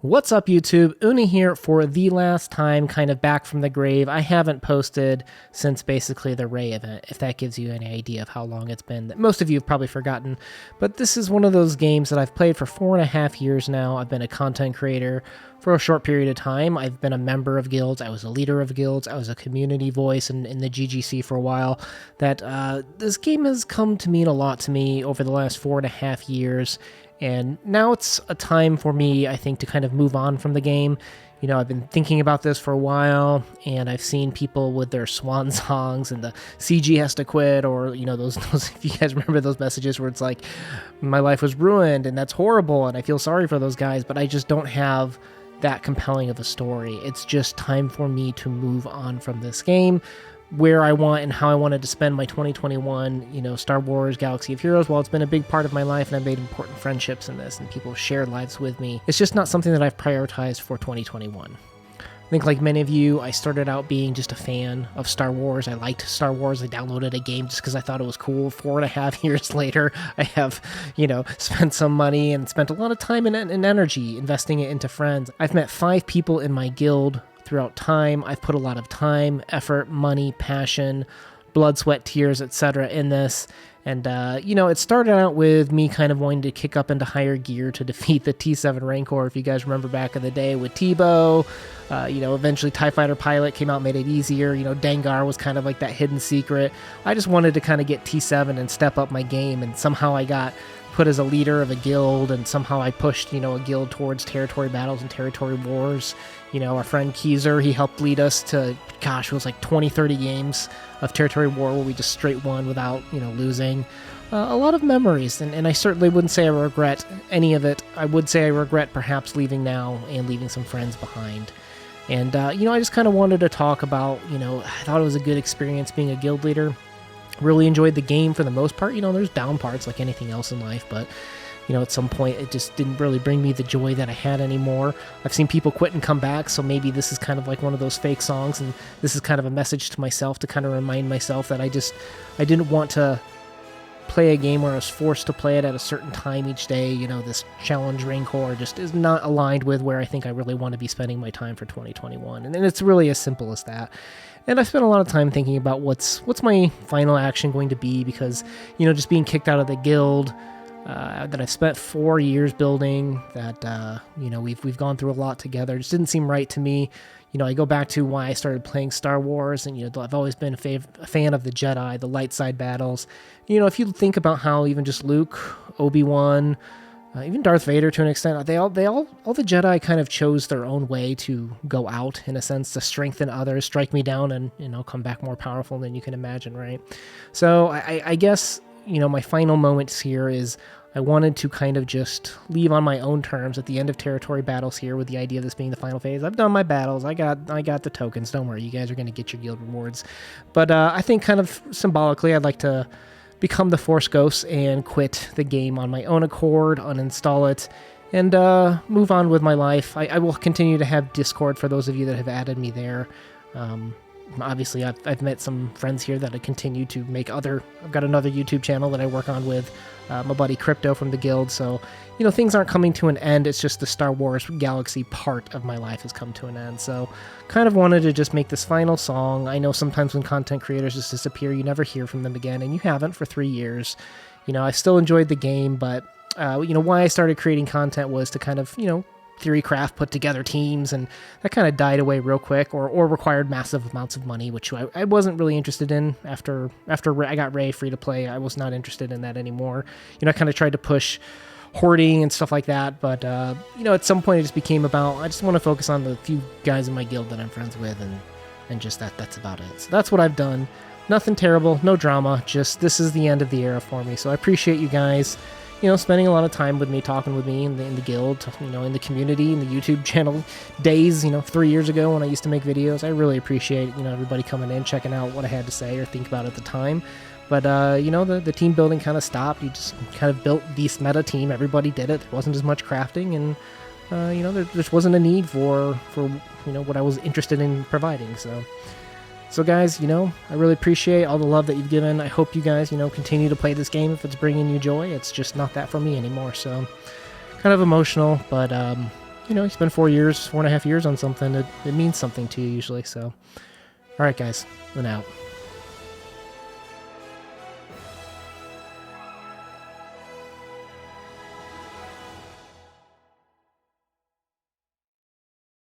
What's up, YouTube? Uni here for the last time, kind of back from the grave. I haven't posted since basically the Ray event, if that gives you any idea of how long it's been. Most of you have probably forgotten, but this is one of those games that I've played for 4.5 years now. I've been a content creator for a short period of time. I've been a member of guilds. I was a leader of guilds. I was a community voice in the GGC for a while. This game has come to mean a lot to me over the last 4.5 years. And now it's a time for me, I think, to kind of move on from the game. You know, I've been thinking about this for a while, and I've seen people with their swan songs and the CG has to quit, or, you know, those if you guys remember those messages where it's like, my life was ruined, and that's horrible, and I feel sorry for those guys, but I just don't have that compelling of a story. It's just time for me to move on from this game, where I want and how I wanted to spend my 2021, you know, Star Wars Galaxy of Heroes. While it's been a big part of my life and I've made important friendships in this and people have shared lives with me, it's just not something that I've prioritized for 2021. I think like many of you, I started out being just a fan of Star Wars. I liked Star Wars. I downloaded a game just because I thought it was cool. 4.5 years later, I have, you know, spent some money and spent a lot of time and energy investing it into friends. I've met 5 people in my guild throughout time. I've put a lot of time, effort, money, passion, blood, sweat, tears, etc. in this. And, you know, it started out with me kind of wanting to kick up into higher gear to defeat the T7 Rancor. If you guys remember back in the day with Tebow, you know, eventually TIE Fighter Pilot came out, made it easier. You know, Dengar was kind of like that hidden secret. I just wanted to kind of get T7 and step up my game, and somehow I got put as a leader of a guild, and somehow I pushed, you know, a guild towards territory battles and territory wars. You know, our friend Keezer, he helped lead us to, gosh, it was like 20-30 games of territory war where we just straight won without, you know, losing. A lot of memories, and I certainly wouldn't say I regret any of it. I would say I regret perhaps leaving now and leaving some friends behind. And, you know, I just kind of wanted to talk about, you know, I thought it was a good experience being a guild leader. Really enjoyed the game for the most part. You know, there's down parts like anything else in life, but, you know, at some point it just didn't really bring me the joy that I had anymore. I've seen people quit and come back, so maybe this is kind of like one of those fake songs, and this is kind of a message to myself to kind of remind myself that I didn't want to play a game where I was forced to play it at a certain time each day. You know, this challenge Rancor just is not aligned with where I think I really want to be spending my time for 2021. And it's really as simple as that. And I spent a lot of time thinking about what's my final action going to be, because, you know, just being kicked out of the guild that I've spent 4 years building, that, you know, we've gone through a lot together, it just didn't seem right to me. You know, I go back to why I started playing Star Wars, and, you know, I've always been a fan of the Jedi, the light side battles. You know, if you think about how even just Luke, Obi-Wan, even Darth Vader to an extent, all the Jedi kind of chose their own way to go out, in a sense, to strengthen others, strike me down, and, you know, come back more powerful than you can imagine, right? So I guess, you know, my final moments here is I wanted to kind of just leave on my own terms at the end of territory battles here, with the idea of this being the final phase. I've done my battles. I got the tokens. Don't worry, you guys are going to get your guild rewards. But I think kind of symbolically, I'd like to become the Force Ghost and quit the game on my own accord, uninstall it, and move on with my life. I will continue to have Discord for those of you that have added me there. Obviously, I've met some friends here that I continue to make I've got another YouTube channel that I work on with my buddy Crypto from the guild. So, you know, things aren't coming to an end. It's just the Star Wars Galaxy part of my life has come to an end. So kind of wanted to just make this final song. I know sometimes when content creators just disappear, you never hear from them again, and you haven't for 3 years. You know, I still enjoyed the game, but, you know, why I started creating content was to kind of, you know, theory craft, put together teams, and that kind of died away real quick, or required massive amounts of money, which I wasn't really interested in. After I got Ray free to play, I was not interested in that anymore. You know, I kind of tried to push hoarding and stuff like that, but you know, at some point it just became about, I just want to focus on the few guys in my guild that I'm friends with, and just that's about it. So that's what I've done. Nothing terrible, no drama, just this is the end of the era for me. So I appreciate you guys, you know, spending a lot of time with me, talking with me in the guild, you know, in the community, in the YouTube channel days, you know, 3 years ago when I used to make videos. I really appreciate, you know, everybody coming in, checking out what I had to say or think about at the time. But, you know, the team building kind of stopped. You just kind of built this meta team. Everybody did it. There wasn't as much crafting, and, you know, there just wasn't a need for, you know, what I was interested in providing. So guys, you know, I really appreciate all the love that you've given. I hope you guys, you know, continue to play this game if it's bringing you joy. It's just not that for me anymore. So kind of emotional, but you spend 4.5 years on something, it means something to you usually. So, all right, guys, and out.